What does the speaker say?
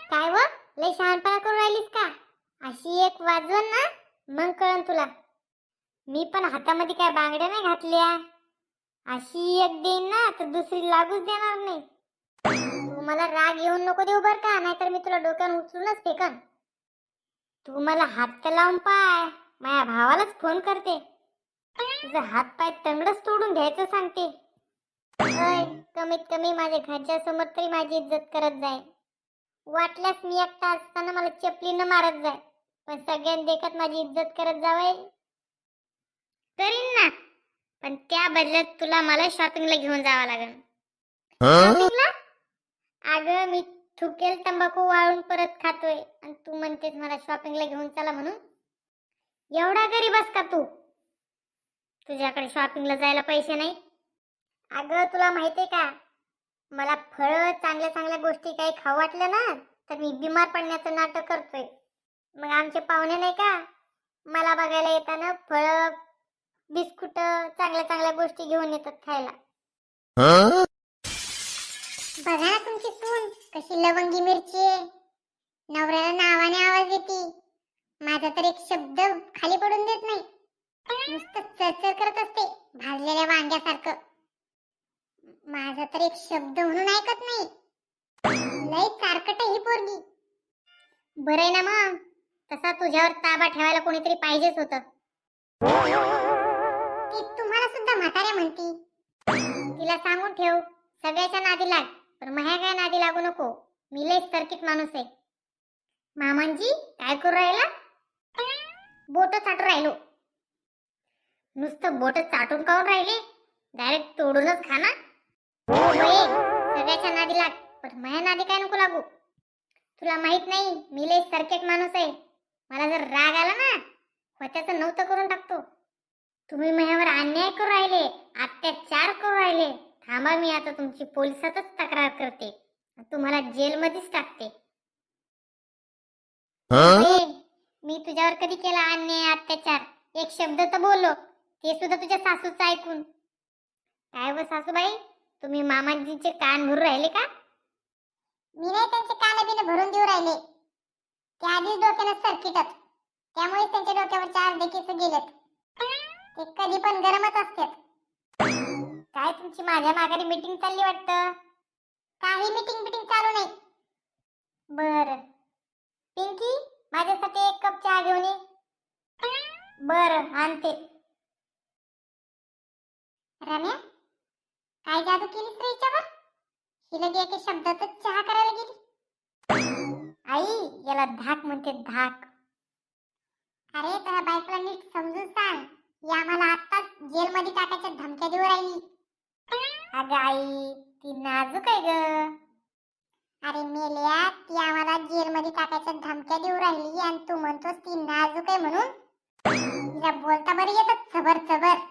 काय व लय शहाणपणा करून राहिलीस का? अशी एक वाजवन ना मग कळन तुला. मी पण हातामध्ये काय बांगड्या नाही घातल्या. अशी एक देईन ना तर दुसरी लागूच देणार नाही. तू मला राग येऊन नको देऊ बर का, नाहीतर मी तुला डोक्यावर उचलूनच फेकन. तू मला हात तर लावून पाय, माझ्या भावालाच फोन करते. तुझा हात पाय तंगडच तोडून घ्यायचं सांगते. अय, कमीत कमी माझ्या घरच्या समोर तरी माझी इज्जत करत जाय. वाटल्यास मी एकटा असताना मला चपलीनं मारत जाय, पण सगळ्यांनी देखत माझी इज्जत करत जावय. करीन ना, पण त्या बदल्यात तुला मला शॉपिंगला घेऊन जावं लागेल. शॉपिंगला? अगं मी थुकेल तंबाखू वाळून परत खातोय आणि तू म्हणतेस मला शॉपिंगला घेऊन चला म्हणून. एवढा गरीब आहेस का तू? तुझ्याकडे शॉपिंगला जायला पैसे नाही? अगं तुला माहितीये का, मला फळं चांगल्या चांगल्या गोष्टी काही खाऊ वाटल्या ना तर मी बिमार पडण्याचं नाटक करतोय. मग आमचे पाहुणे नाही का मला बघायला येताना फळं बिस्कुट चांगल्या चांगल्या गोष्टी घेऊन येतात खायला. बघा ना तुमची सून कशी लवंगी मिरची आहे. नवऱ्याला नावाने आवाज देते, माझा तर एक शब्द खाली पडून देत नाही. नुसतं चरचर करत असते भाजलेल्या वांग्यासारखं. माझा तर एक शब्द म्हणून ऐकत नाही. लय चारकट ही पोरगी. बरं ना मग, तसा तुझ्यावर ताबा ठेवायला कोणीतरी पाहिजेच होतं. ती तुम्हाला सुद्धा म्हाताऱ्या म्हणती. तिला सांगून ठेव, सगळ्याच्या नादी लाग, पण माझ्या काय नादी लागू नको. मी लय सर्किट माणूस आहे. मामांजी काय करू राहिला? बोट चाटून राहिलो. नुसतं बोट चाटून काऊन राहिले? डायरेक्ट तोडूनच खा ना. सगळ्याच्या नादी लाग, पण माझ्या नादी काय नको लागू. तुला माहित नाही मी लय सर्किट माणूस आहे. मला जर राग आला ना होत्याचं नव्हतं करून टाकतो. तुम्ही माझ्यावर अन्याय करू राहिले, अत्याचार करू राहिले. थांबा, मी आता तुमची पोलिसातच तक्रार करते, तुम्हाला जेलमध्येच टाकते. मी तुझ्यावर कधी केला अन्याय अत्याचार? एक शब्द तर बोललो, ते सुद्धा तुझ्या सासूचं ऐकून. काय व सासूबाई, तुम्ही मामाजींचे कान भरून राहिले का? मी नाही त्यांचे कान बिन भरून देऊ राहिले. त्या आधीच डोक्याला सर्किटच, त्यामुळे त्यांच्या डोक्यावर चार देखीच गेलेत. ते कधी पण गरमच असतात. काय तुमची माझ्या माघारी मीटिंग चालली वाटतं? काही मीटिंग चालू नाही. बर पिंकी, माझ्यासाठी एक कप चहा घेऊन ये. बर आणते. रम्या, काय जादू केलीस रे हिच्यावर? ही लगे एका शब्दातच चहा करायला गेली. आई, याला धाक म्हणते, धाक. अरे तुझ्या बायकोला नीट समजून सांग, ही आम्हाला आत्ताच जेलमध्ये टाकायच्या धमक्या देऊ राहिली. अगं आई, ती नाजूक आहे ग. अरे मेल्या, ती आम्हाला जेलमध्ये टाकायच्या धमक्या देऊ राहिली आणि तू म्हणतोस ती नाजूक आहे म्हणून? तिला बोलता बरं येतं चबर चबर.